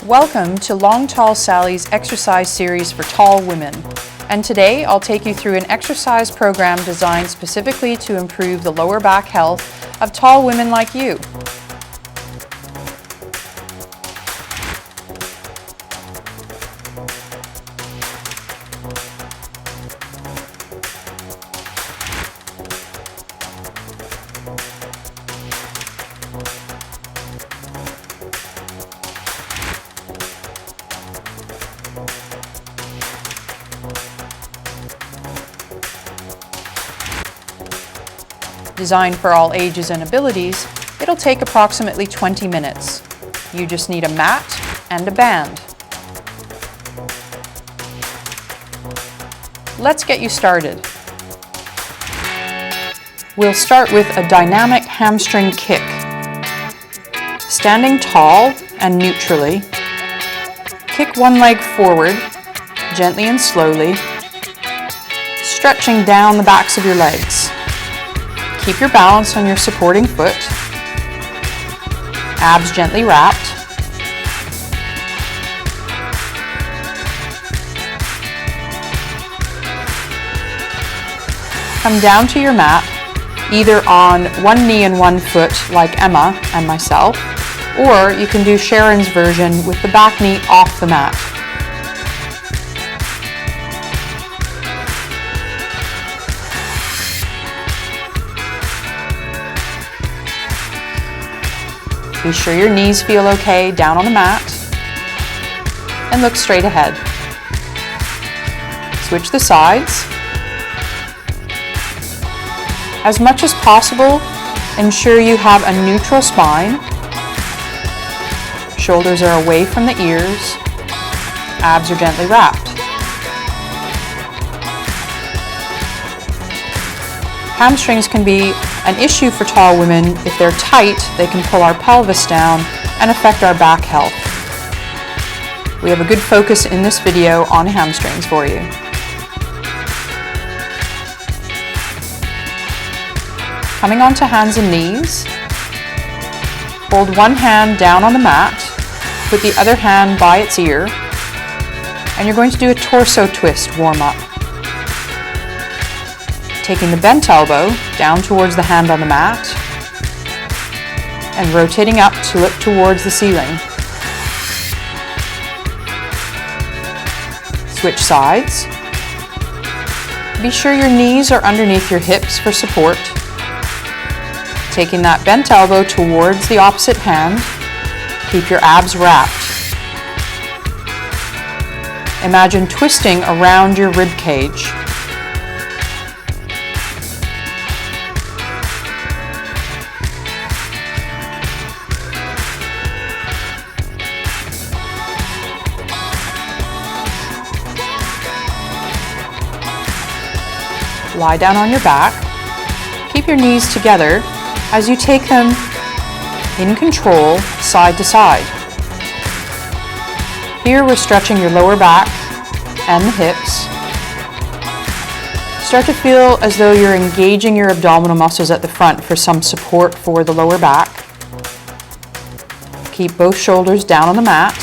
Welcome to Long Tall Sally's exercise series for tall women. And today I'll take you through an exercise program designed specifically to improve the lower back health of tall women like you. Designed for all ages and abilities, it'll take approximately 20 minutes. You just need a mat and a band. Let's get you started. We'll start with a dynamic hamstring kick. Standing tall and neutrally, kick one leg forward, gently and slowly, stretching down the backs of your legs. Keep your balance on your supporting foot, abs gently wrapped. Come down to your mat, either on one knee and one foot like Emma and myself, or you can do Sharon's version with the back knee off the mat. Be sure your knees feel okay down on the mat, and look straight ahead. Switch the sides. As much as possible, ensure you have a neutral spine. Shoulders are away from the ears. Abs are gently wrapped. Hamstrings can be an issue for tall women. If they're tight, they can pull our pelvis down and affect our back health. We have a good focus in this video on hamstrings for you. Coming onto hands and knees, hold one hand down on the mat, put the other hand by its ear, and you're going to do a torso twist warm-up. Taking the bent elbow down towards the hand on the mat and rotating up to look towards the ceiling. Switch sides. Be sure your knees are underneath your hips for support. Taking that bent elbow towards the opposite hand, keep your abs wrapped. Imagine twisting around your rib cage. Lie down on your back. Keep your knees together as you take them in control side to side. Here we're stretching your lower back and the hips. Start to feel as though you're engaging your abdominal muscles at the front for some support for the lower back. Keep both shoulders down on the mat.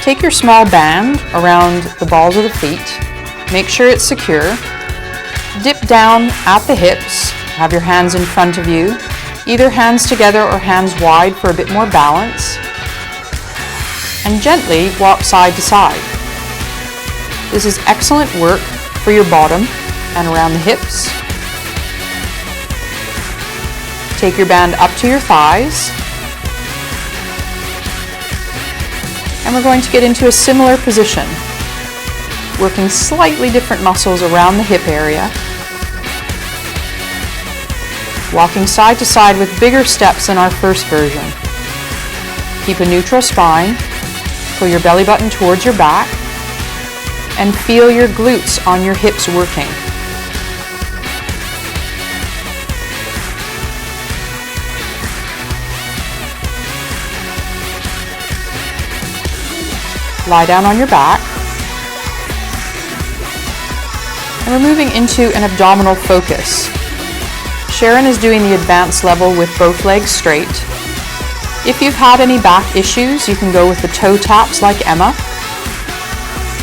Take your small band around the balls of the feet. Make sure it's secure. Dip down at the hips. Have your hands in front of you, either hands together or hands wide for a bit more balance. And gently walk side to side. This is excellent work for your bottom and around the hips. Take your band up to your thighs. And we're going to get into a similar position, working slightly different muscles around the hip area. walking side to side with bigger steps than our first version. Keep a neutral spine, pull your belly button towards your back, and feel your glutes on your hips working. Lie down on your back. And we're moving into an abdominal focus. Sharon is doing the advanced level with both legs straight. If you've had any back issues, you can go with the toe taps like Emma.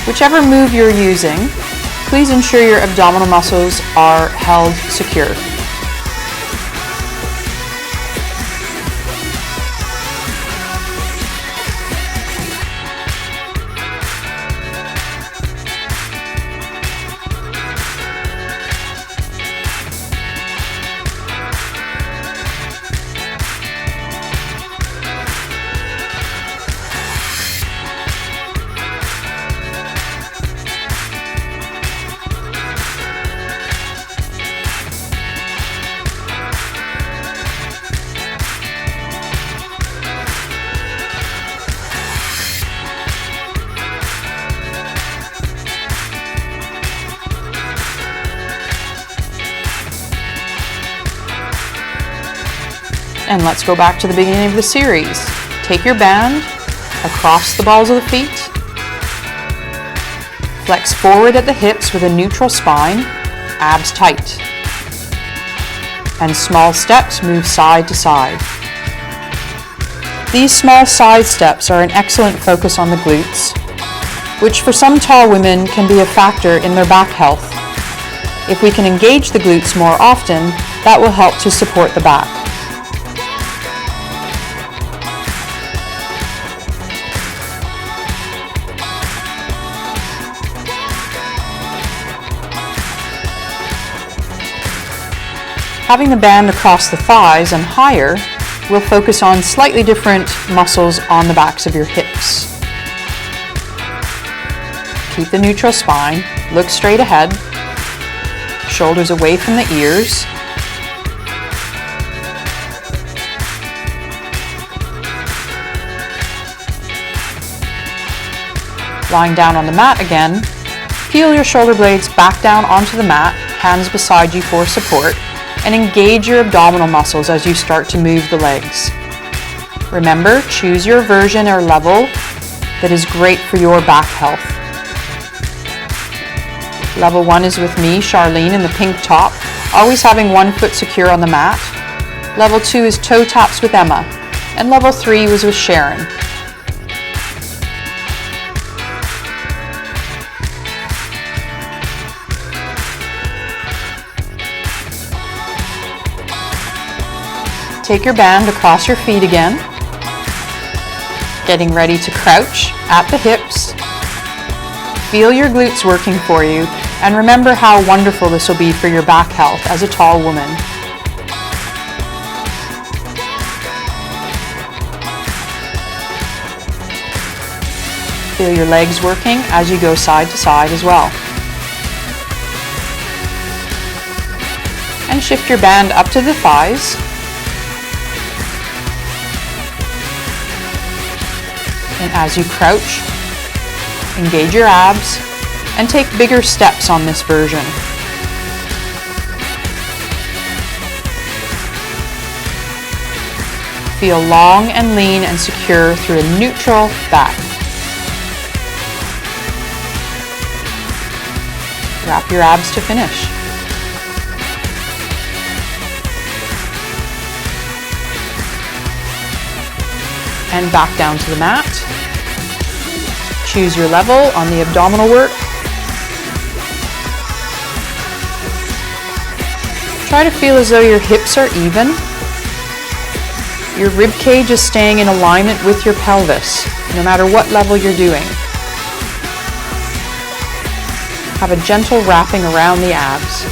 Whichever move you're using, please ensure your abdominal muscles are held secure. And let's go back to the beginning of the series. Take your band across the balls of the feet. Flex forward at the hips with a neutral spine, abs tight. And small steps move side to side. These small side steps are an excellent focus on the glutes, which for some tall women can be a factor in their back health. If we can engage the glutes more often, that will help to support the back. Having the band across the thighs and higher will focus on slightly different muscles on the backs of your hips. Keep the neutral spine, look straight ahead, shoulders away from the ears. Lying down on the mat again, peel your shoulder blades back down onto the mat, hands beside you for support, and engage your abdominal muscles as you start to move the legs. Remember, choose your version or level that is great for your back health. Level 1 is with me, Charlene, in the pink top, always having one foot secure on the mat. Level 2 is toe taps with Emma, and level 3 was with Sharon. Take your band across your feet again, getting ready to crouch at the hips. Feel your glutes working for you, and remember how wonderful this will be for your back health as a tall woman. Feel your legs working as you go side to side as well. And shift your band up to the thighs. And as you crouch, engage your abs and take bigger steps on this version. Feel long and lean and secure through a neutral back. Wrap your abs to finish. And back down to the mat. Choose your level on the abdominal work. Try to feel as though your hips are even. Your rib cage is staying in alignment with your pelvis, no matter what level you're doing. Have a gentle wrapping around the abs.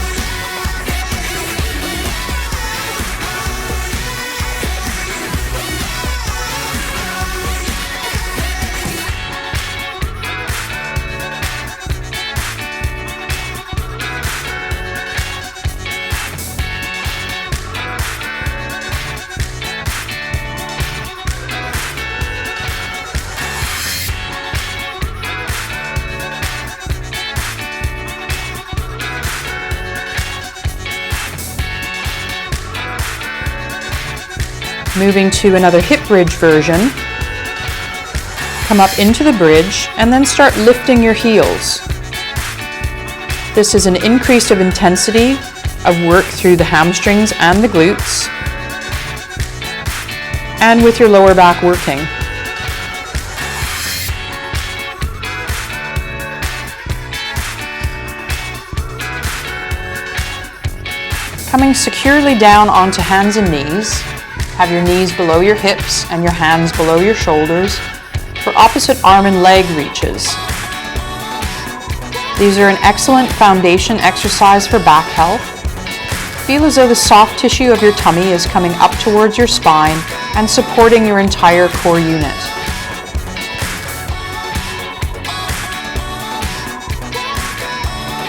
Moving to another hip bridge version. Come up into the bridge and then start lifting your heels. This is an increase of intensity of work through the hamstrings and the glutes, and with your lower back working. Coming securely down onto hands and knees, have your knees below your hips and your hands below your shoulders for opposite arm and leg reaches. These are an excellent foundation exercise for back health. Feel as though the soft tissue of your tummy is coming up towards your spine and supporting your entire core unit.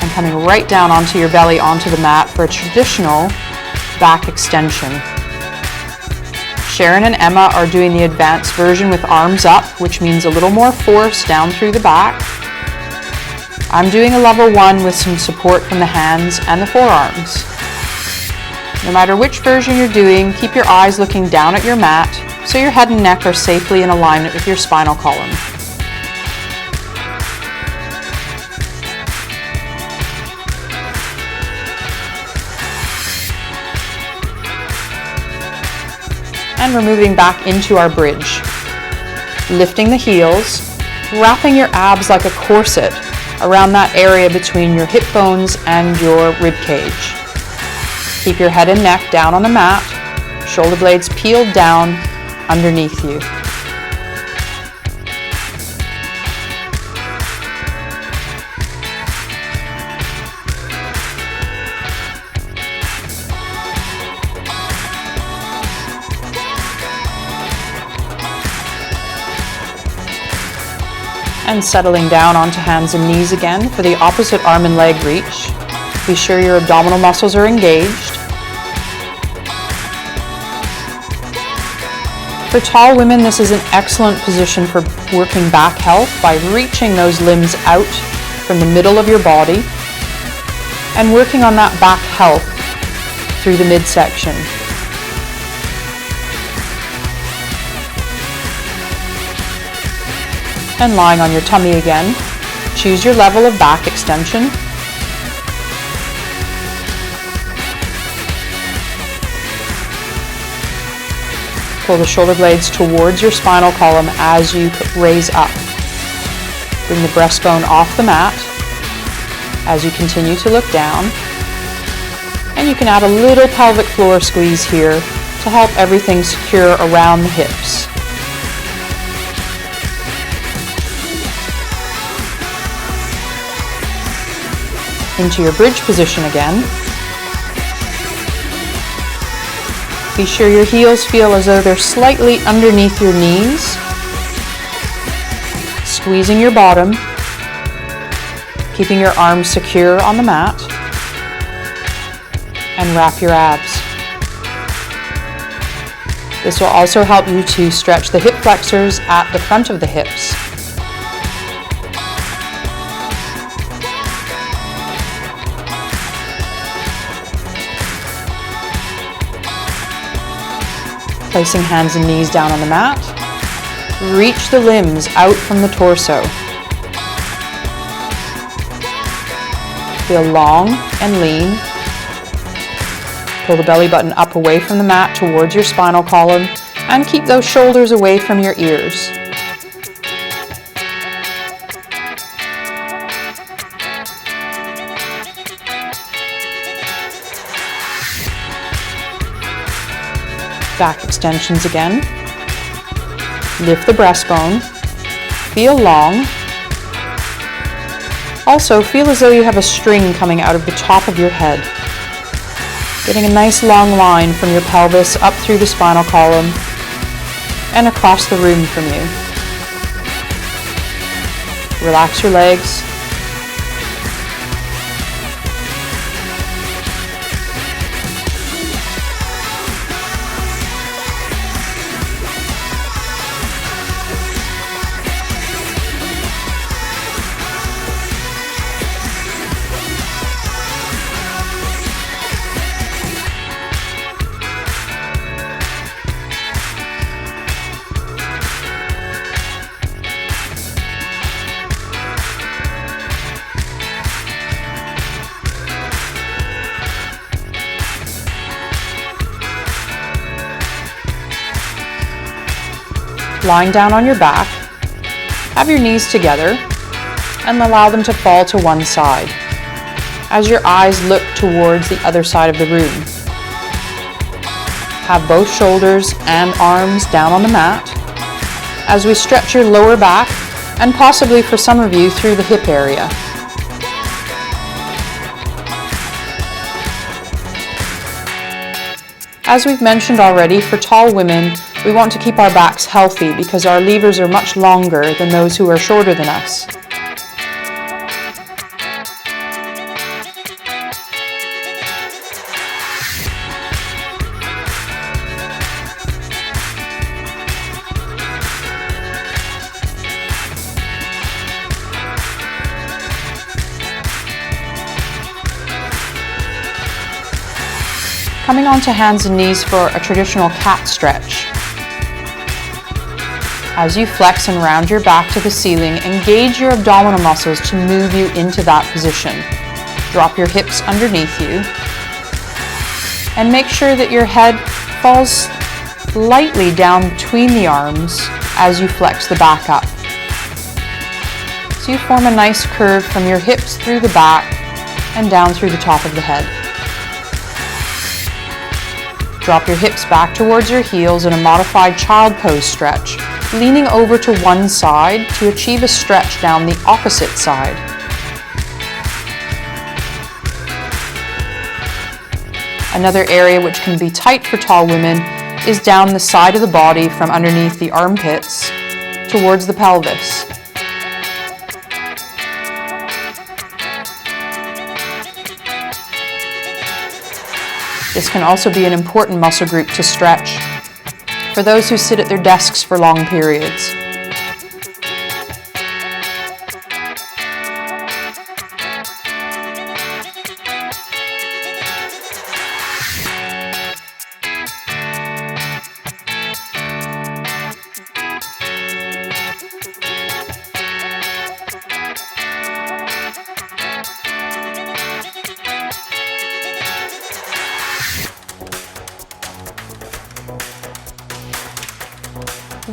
And coming right down onto your belly onto the mat for a traditional back extension. Sharon and Emma are doing the advanced version with arms up, which means a little more force down through the back. I'm doing a level 1 with some support from the hands and the forearms. No matter which version you're doing, keep your eyes looking down at your mat so your head and neck are safely in alignment with your spinal column. And we're moving back into our bridge. Lifting the heels, wrapping your abs like a corset around that area between your hip bones and your rib cage. Keep your head and neck down on the mat, shoulder blades peeled down underneath you. And settling down onto hands and knees again for the opposite arm and leg reach. Be sure your abdominal muscles are engaged. For tall women, this is an excellent position for working back health by reaching those limbs out from the middle of your body and working on that back health through the midsection. And lying on your tummy again, choose your level of back extension. Pull the shoulder blades towards your spinal column as you raise up. Bring the breastbone off the mat as you continue to look down. And you can add a little pelvic floor squeeze here to help everything secure around the hips. Into your bridge position again. Be sure your heels feel as though they're slightly underneath your knees. Squeezing your bottom, keeping your arms secure on the mat, and wrap your abs. This will also help you to stretch the hip flexors at the front of the hips. Placing hands and knees down on the mat. Reach the limbs out from the torso. Feel long and lean. Pull the belly button up away from the mat towards your spinal column and keep those shoulders away from your ears. Back extensions again. Lift the breastbone. Feel long. Also, feel as though you have a string coming out of the top of your head. Getting a nice long line from your pelvis up through the spinal column and across the room from you. Relax your legs. Lying down on your back, have your knees together and allow them to fall to one side as your eyes look towards the other side of the room. Have both shoulders and arms down on the mat as we stretch your lower back and possibly for some of you through the hip area. As we've mentioned already, for tall women, we want to keep our backs healthy because our levers are much longer than those who are shorter than us. Coming onto hands and knees for a traditional cat stretch. As you flex and round your back to the ceiling, engage your abdominal muscles to move you into that position. Drop your hips underneath you and make sure that your head falls lightly down between the arms as you flex the back up. So you form a nice curve from your hips through the back and down through the top of the head. Drop your hips back towards your heels in a modified child pose stretch, leaning over to one side to achieve a stretch down the opposite side. Another area which can be tight for tall women is down the side of the body from underneath the armpits towards the pelvis. This can also be an important muscle group to stretch for those who sit at their desks for long periods.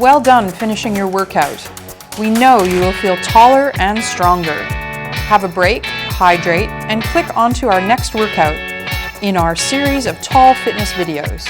Well done finishing your workout. We know you will feel taller and stronger. Have a break, hydrate, and click onto our next workout in our series of tall fitness videos.